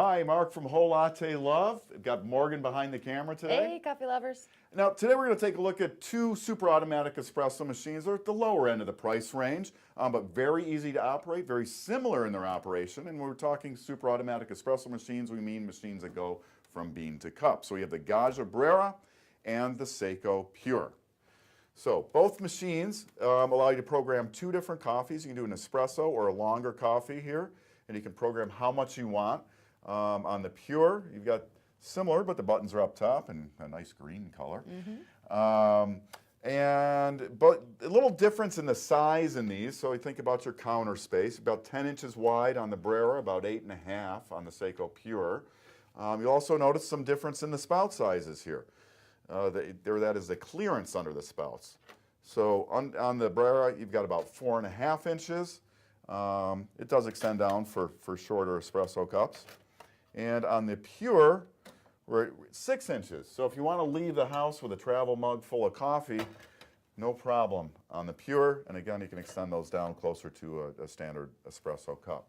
Hi, Mark from Whole Latte Love. We've got Morgan behind the camera today. Hey, coffee lovers. Now, today we're going to take a look at two super automatic espresso machines. They're at the lower end of the price range, but very easy to operate, very similar in their operation. And when we're talking super automatic espresso machines, we mean machines that go from bean to cup. So we have the Gaggia Brera and the Saeco Pure. So both machines allow you to program two different coffees. You can do an espresso or a longer coffee here, and you can program how much you want. On the Pure, you've got similar, but the buttons are up top and a nice green color. But a little difference in the size in these. So you think about your counter space, about 10 inches wide on the Brera, about 8.5 on the Saeco Pure. You'll also notice some difference in the spout sizes here. That is the clearance under the spouts. So on the Brera, you've got about 4.5 inches. It does extend down for shorter espresso cups. And on the Pure, we're at 6 inches. So if you want to leave the house with a travel mug full of coffee, no problem on the Pure. And again, you can extend those down closer to a standard espresso cup.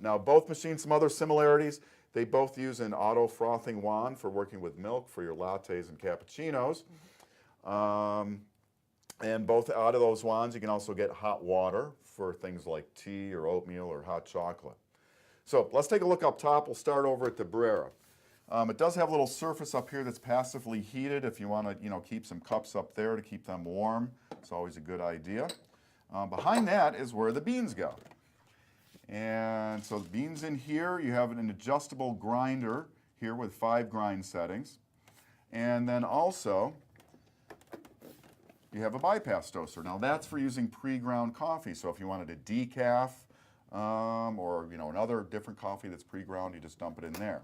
Now, both machines, some other similarities. They both use an auto frothing wand for working with milk for your lattes and cappuccinos. And both out of those wands, you can also get hot water for things like tea or oatmeal or hot chocolate. So let's take a look up top. We'll start over at the Brera. It does have a little surface up here that's passively heated if you want to, keep some cups up there to keep them warm. It's always a good idea. Behind that is where the beans go. And so the beans in here, you have an adjustable grinder here with 5 grind settings. And then also, you have a bypass toaster. Now that's for using pre-ground coffee. So if you wanted a decaf or another different coffee that's pre-ground, you just dump it in there.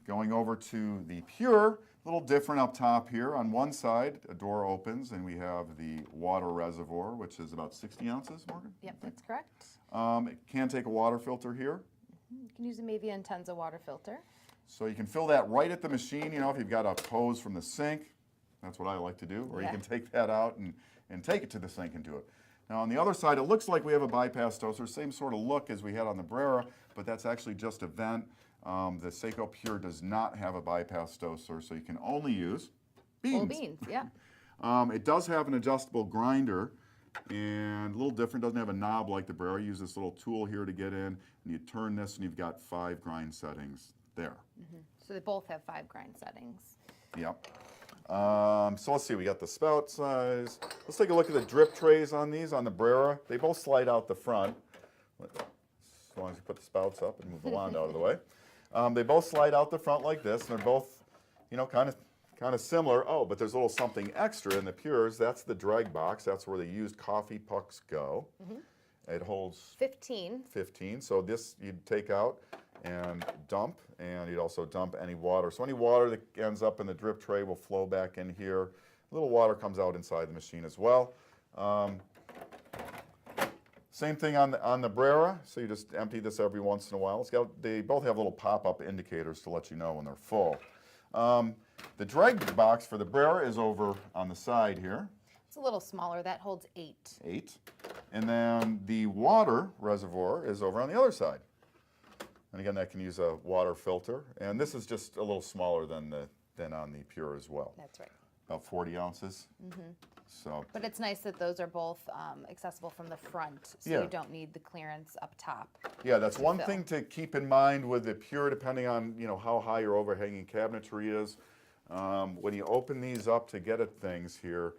Going over to the Pure, a little different up top here. On one side, a door opens and we have the water reservoir, which is about 60 ounces, Morgan? Yep, that's correct. It can take a water filter here. You can use a maybe Intensa water filter. So you can fill that right at the machine, if you've got a hose from the sink. That's what I like to do. Or you can take that out and take it to the sink and do it. Now on the other side, it looks like we have a bypass toaster, same sort of look as we had on the Brera, but that's actually just a vent. The Saeco Pure does not have a bypass toaster, so you can only use beans. Whole beans, yeah. It does have an adjustable grinder, and a little different. Doesn't have a knob like the Brera. You use this little tool here to get in, and you turn this, and you've got 5 grind settings there. So they both have 5 grind settings. Yep. So let's see, we got the spout size. Let's take a look at the drip trays on these. On the Brera, they both slide out the front. As long as you put the spouts up and move the wand out of the way. They both slide out the front like this, and they're both, kind of similar. Oh, but there's a little something extra in the Pures. That's the drag box. That's where the used coffee pucks go. It holds 15. So this you'd take out and dump, and you'd also dump any water. So any water that ends up in the drip tray will flow back in here. A little water comes out inside the machine as well. Same thing on the Brera, so you just empty this every once in a while. They both have little pop-up indicators to let you know when they're full. The drag box for the Brera is over on the side here. It's a little smaller. That holds 8. 8. And then the water reservoir is over on the other side. And again, that can use a water filter. And this is just a little smaller than on the Pure as well. That's right. About 40 ounces. So. But it's nice that those are both accessible from the front, so you don't need the clearance up top. Yeah, that's one thing to keep in mind with the Pure, depending on how high your overhanging cabinetry is. When you open these up to get at things here,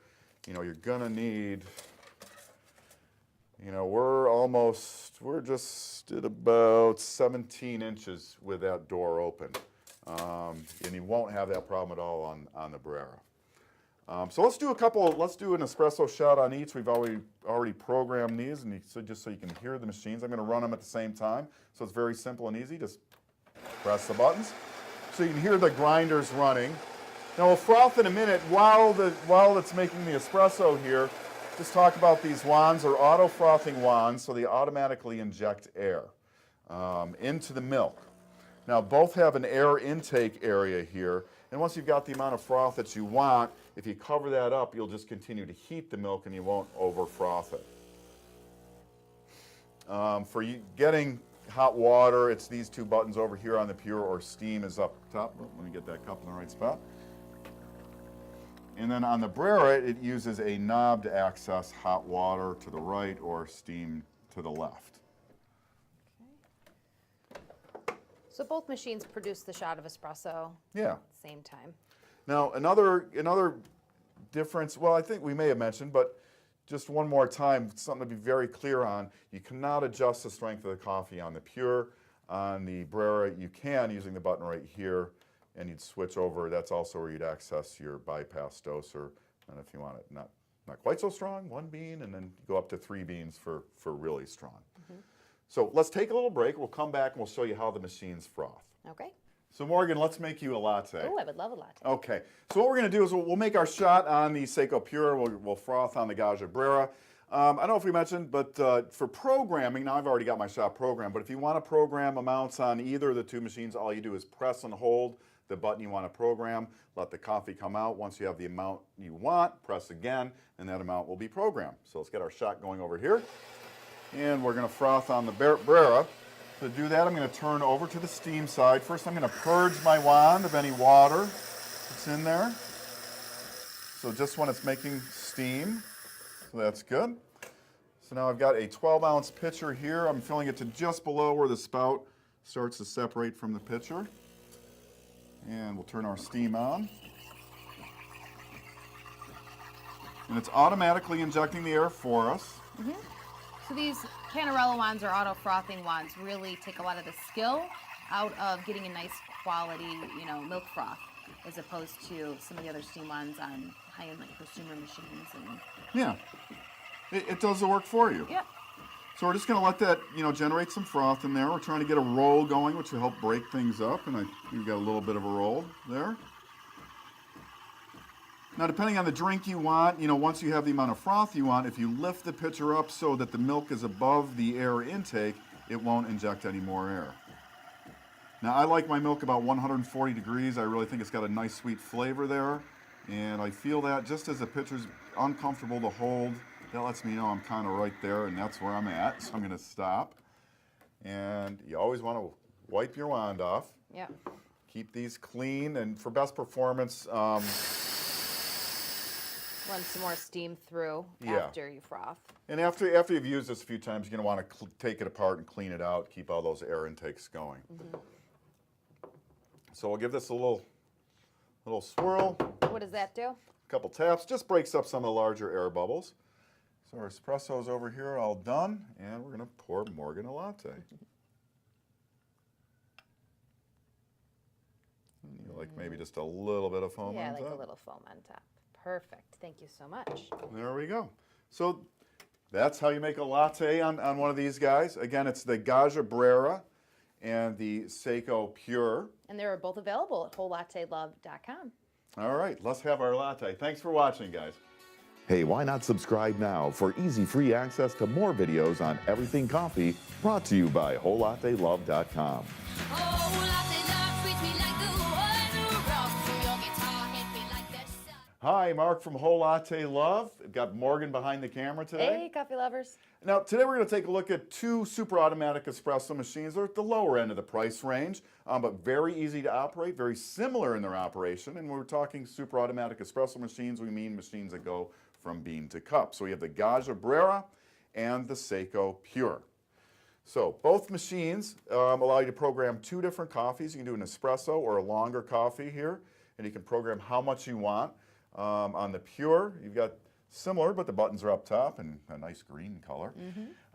you're gonna need. We're just at about 17 inches with that door open. And you won't have that problem at all on the Brera. So let's do an espresso shot on each. We've already programmed these, and just so you can hear the machines. I'm gonna run them at the same time. So it's very simple and easy. Just press the buttons. So you can hear the grinders running. Now we'll froth in a minute. While it's making the espresso here, just talk about these wands are auto frothing wands, so they automatically inject air into the milk. Now both have an air intake area here, and once you've got the amount of froth that you want, if you cover that up, you'll just continue to heat the milk and you won't over froth it. For you getting hot water, it's these two buttons over here on the Pure, or steam is up top. Oh, let me get that cup in the right spot. And then on the Brera, it uses a knob to access hot water to the right or steam to the left. Okay. So both machines produce the shot of espresso Yeah. at the same time. Now, another difference, well, I think we may have mentioned, but just one more time, something to be very clear on, you cannot adjust the strength of the coffee on the Pure. On the Brera, you can using the button right here, and you'd switch over. That's also where you'd access your bypass doser. And if you want it not quite so strong, 1 bean, and then go up to 3 beans for really strong. Mm-hmm. So let's take a little break. We'll come back and we'll show you how the machines froth. Okay. So Morgan, let's make you a latte. Oh, I would love a latte. Okay. So what we're going to do is we'll make our shot on the Saeco Pure. We'll froth on the Gaggia Brera. I don't know if we mentioned, but for programming, now I've already got my shot programmed, but if you want to program amounts on either of the two machines, all you do is press and hold the button you want to program, let the coffee come out. Once you have the amount you want, press again, and that amount will be programmed. So let's get our shot going over here. And we're going to froth on the Brera. To do that, I'm going to turn over to the steam side. First, I'm going to purge my wand of any water that's in there. So just when it's making steam, so that's good. So now I've got a 12-ounce pitcher here. I'm filling it to just below where the spout starts to separate from the pitcher. And we'll turn our steam on. And it's automatically injecting the air for us. Mm-hmm. So these Canarella wands or auto frothing wands really take a lot of the skill out of getting a nice quality, milk froth, as opposed to some of the other steam wands on high-end prosumer machines. And yeah, it does the work for you. Yeah. So we're just going to let that, generate some froth in there. We're trying to get a roll going, which will help break things up, and we've got a little bit of a roll there. Now, depending on the drink you want, once you have the amount of froth you want, if you lift the pitcher up so that the milk is above the air intake, it won't inject any more air. Now, I like my milk about 140 degrees. I really think it's got a nice sweet flavor there, and I feel that just as the pitcher's uncomfortable to hold, that lets me know I'm kind of right there, and that's where I'm at, so I'm going to stop. And you always want to wipe your wand off. Yeah. Keep these clean, and for best performance, run some more steam through after you froth. And after you've used this a few times, you're going to want to take it apart and clean it out, keep all those air intakes going. Mm-hmm. So we'll give this a little swirl. What does that do? A couple taps, just breaks up some of the larger air bubbles. So our espresso's over here all done, and we're going to pour Morgan a latte. You like maybe just a little bit of foam on top? Yeah, like a little foam on top. Perfect. Thank you so much. There we go. So that's how you make a latte on one of these guys. Again, it's the Gaggia Brera and the Saeco Pure. And they're both available at wholelattelove.com. All right, let's have our latte. Thanks for watching, guys. Hey, why not subscribe now for easy free access to more videos on everything coffee, brought to you by wholelattelove.com. Hi, Mark from Whole Latte Love. We've got Morgan behind the camera today. Hey, coffee lovers. Now, today we're going to take a look at two super automatic espresso machines. They're at the lower end of the price range, but very easy to operate, very similar in their operation. And when we're talking super automatic espresso machines, we mean machines that go from bean to cup. So we have the Gaggia Brera and the Saeco Pure. So both machines allow you to program two different coffees. You can do an espresso or a longer coffee here, and you can program how much you want. On the Pure, you've got similar, but the buttons are up top and a nice green color.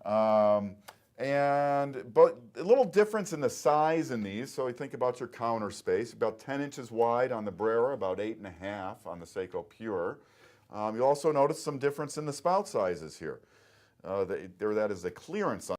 Mm-hmm. But a little difference in the size in these. So you think about your counter space, about 10 inches wide on the Brera, about 8.5 on the Saeco Pure. You'll also notice some difference in the spout sizes here. That is the clearance on